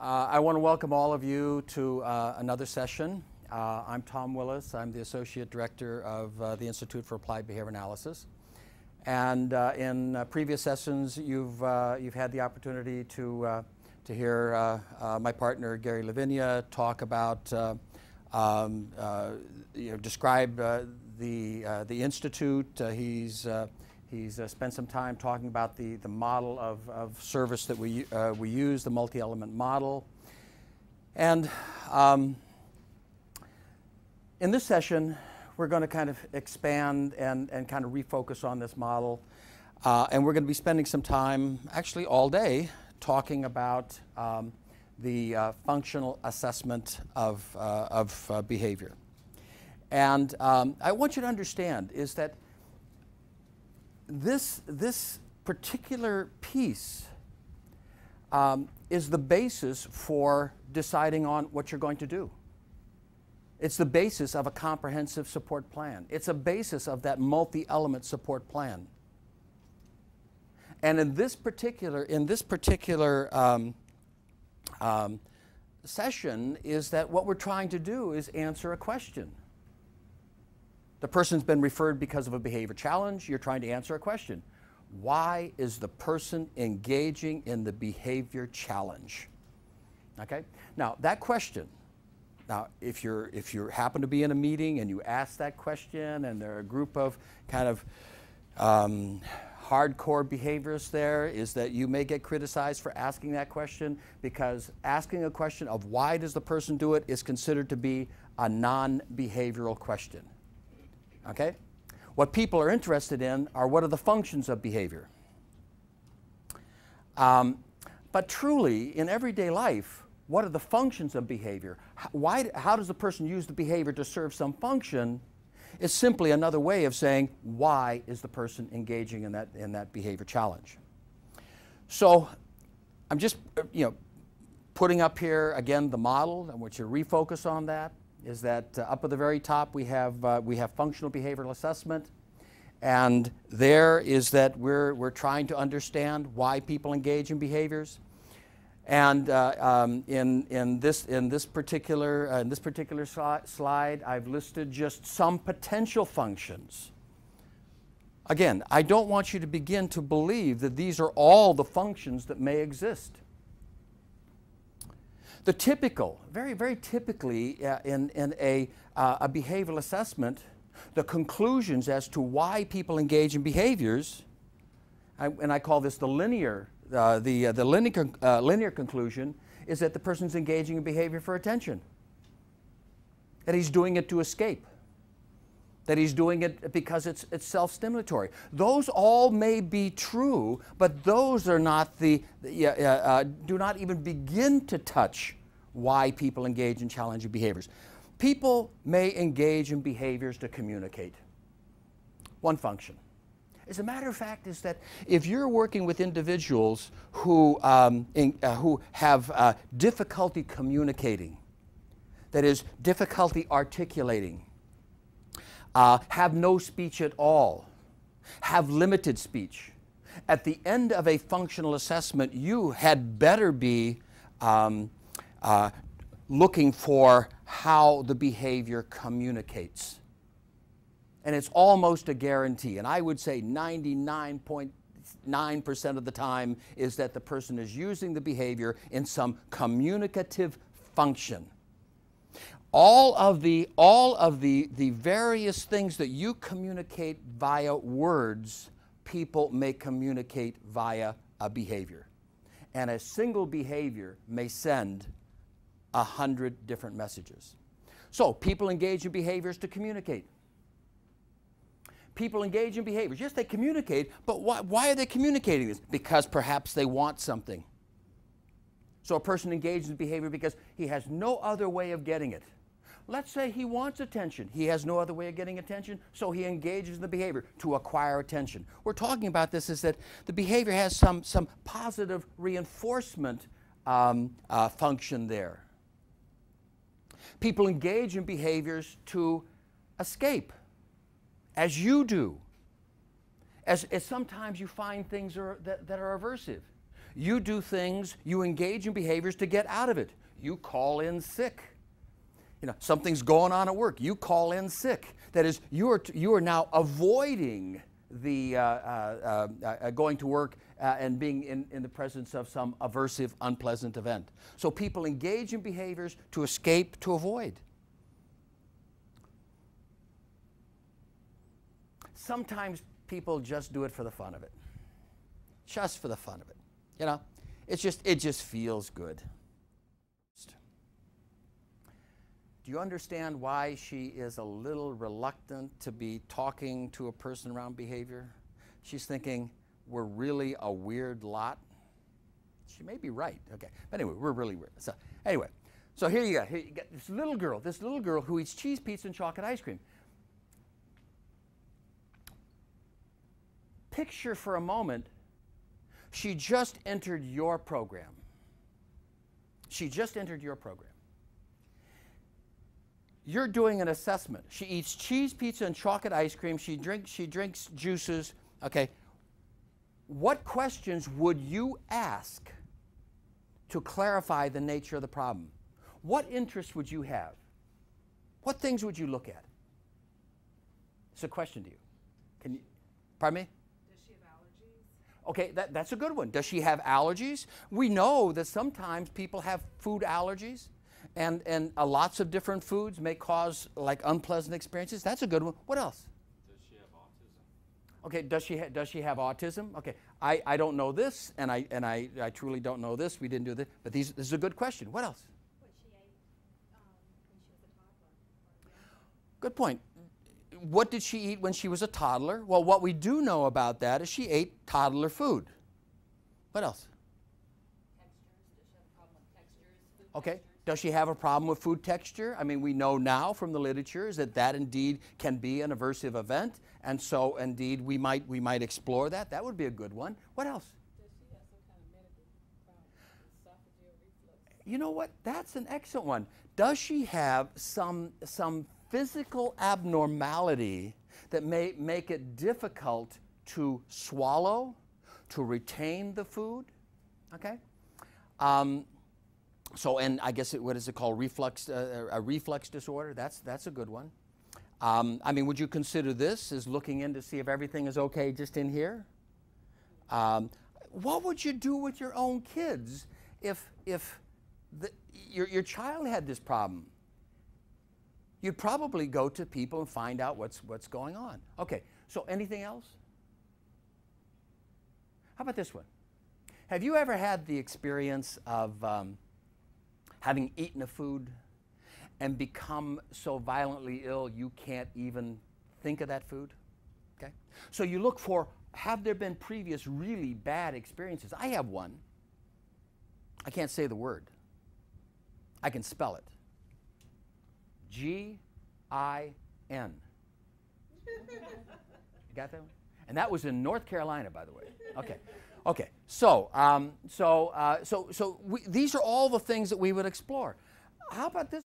I want to welcome all of you to another session. I'm Tom Willis. I'm the Associate Director of the Institute for Applied Behavior Analysis. And in previous sessions, you've had the opportunity to hear my partner, Gary Lavinia, talk about, describe the Institute. He's spent some time talking about the model of service that we use, the multi-element model. And in this session, we're going to kind of expand and kind of refocus on this model. And we're going to be spending some time, actually all day, talking about the functional assessment of behavior. And I want you to understand is that this particular piece is the basis for deciding on what you're going to do. It's the basis of a comprehensive support plan. It's a basis of that multi-element support plan. And in this particular session is that what we're trying to do is answer a question. The person's been referred because of a behavior challenge. You're trying to answer a question. Why is the person engaging in the behavior challenge? Okay? Now, that question, if you happen to be in a meeting and you ask that question and there are a group of kind of hardcore behaviorists there, is that you may get criticized for asking that question because asking a question of why does the person do it is considered to be a non-behavioral question. Okay? What people are interested in are what are the functions of behavior. But truly, in everyday life, what are the functions of behavior? How does the person use the behavior to serve some function is simply another way of saying why is the person engaging in that behavior challenge. So I'm just putting up here again the model. I want you to refocus on that. Is that up at the very top we have functional behavioral assessment, and there is that we're trying to understand why people engage in behaviors, and in this particular slide I've listed just some potential functions. Again, I don't want you to begin to believe that these are all the functions that may exist. The typical, very, very typically in a behavioral assessment, the conclusions as to why people engage in behaviors, and I call this the linear conclusion, is that the person's engaging in behavior for attention, that he's doing it to escape, that he's doing it because it's self-stimulatory. Those all may be true, but those are not do not even begin to touch why people engage in challenging behaviors. People may engage in behaviors to communicate. One function. As a matter of fact, is that if you're working with individuals who have difficulty communicating, that is, difficulty articulating, have no speech at all, have limited speech, at the end of a functional assessment, you had better be looking for how the behavior communicates. And it's almost a guarantee. And I would say 99.9% of the time is that the person is using the behavior in some communicative function. All of the various things that you communicate via words, people may communicate via a behavior. And a single behavior may send 100 different messages. So people engage in behaviors to communicate. People engage in behaviors. Yes, they communicate, but why are they communicating this? Because perhaps they want something. So a person engages in behavior because he has no other way of getting it. Let's say he wants attention. He has no other way of getting attention, so he engages in the behavior to acquire attention. We're talking about this is that the behavior has some positive reinforcement function there. People engage in behaviors to escape, as you do. As sometimes you find things that are aversive. You do things, you engage in behaviors to get out of it. You call in sick. You know, something's going on at work. You call in sick. That is, you are now avoiding the going to work and being in the presence of some aversive, unpleasant event. So people engage in behaviors to escape, to avoid. Sometimes people just do it for the fun of it. Just for the fun of it. You know, it just feels good. Do you understand why she is a little reluctant to be talking to a person around behavior? She's thinking, we're really a weird lot. She may be right. Okay. But anyway, we're really weird. So anyway, so here you got this little girl who eats cheese pizza and chocolate ice cream. Picture for a moment, she just entered your program. She just entered your program. You're doing an assessment. She eats cheese pizza and chocolate ice cream. She drinks juices. Okay. What questions would you ask to clarify the nature of the problem? What interests would you have? What things would you look at? It's a question to you. Can you, pardon me? Does she have allergies? Okay, that's a good one. Does she have allergies? We know that sometimes people have food allergies. And lots of different foods may cause like unpleasant experiences. That's a good one. What else? Does she have autism? Okay, does she have autism? Okay, I don't know this, and I truly don't know this. We didn't do this, but this is a good question. What else? What she ate when she was a toddler. Good point. What did she eat when she was a toddler? Well, what we do know about that is she ate toddler food. What else? Textures. Does she have a problem with textures? Food Okay. textures? Does she have a problem with food texture? I mean, we know now from the literature is that indeed can be an aversive event, and so indeed we might explore that. That would be a good one. What else? Does she have some kind of medical problem, esophageal reflux? You know what? That's an excellent one. Does she have some physical abnormality that may make it difficult to swallow, to retain the food? Okay. So, and I guess what is it called? Reflux, a reflux disorder. That's a good one. I mean, would you consider this as looking in to see if everything is okay just in here? What would you do with your own kids if your child had this problem? You'd probably go to people and find out what's going on. Okay. So, anything else? How about this one? Have you ever had the experience of having eaten a food and become so violently ill you can't even think of that food? Okay? So you look for, have there been previous really bad experiences? I have one. I can't say the word. I can spell it. G-I-N. You got that one? And that was in North Carolina, by the way. Okay. Okay, so these are all the things that we would explore. How about this?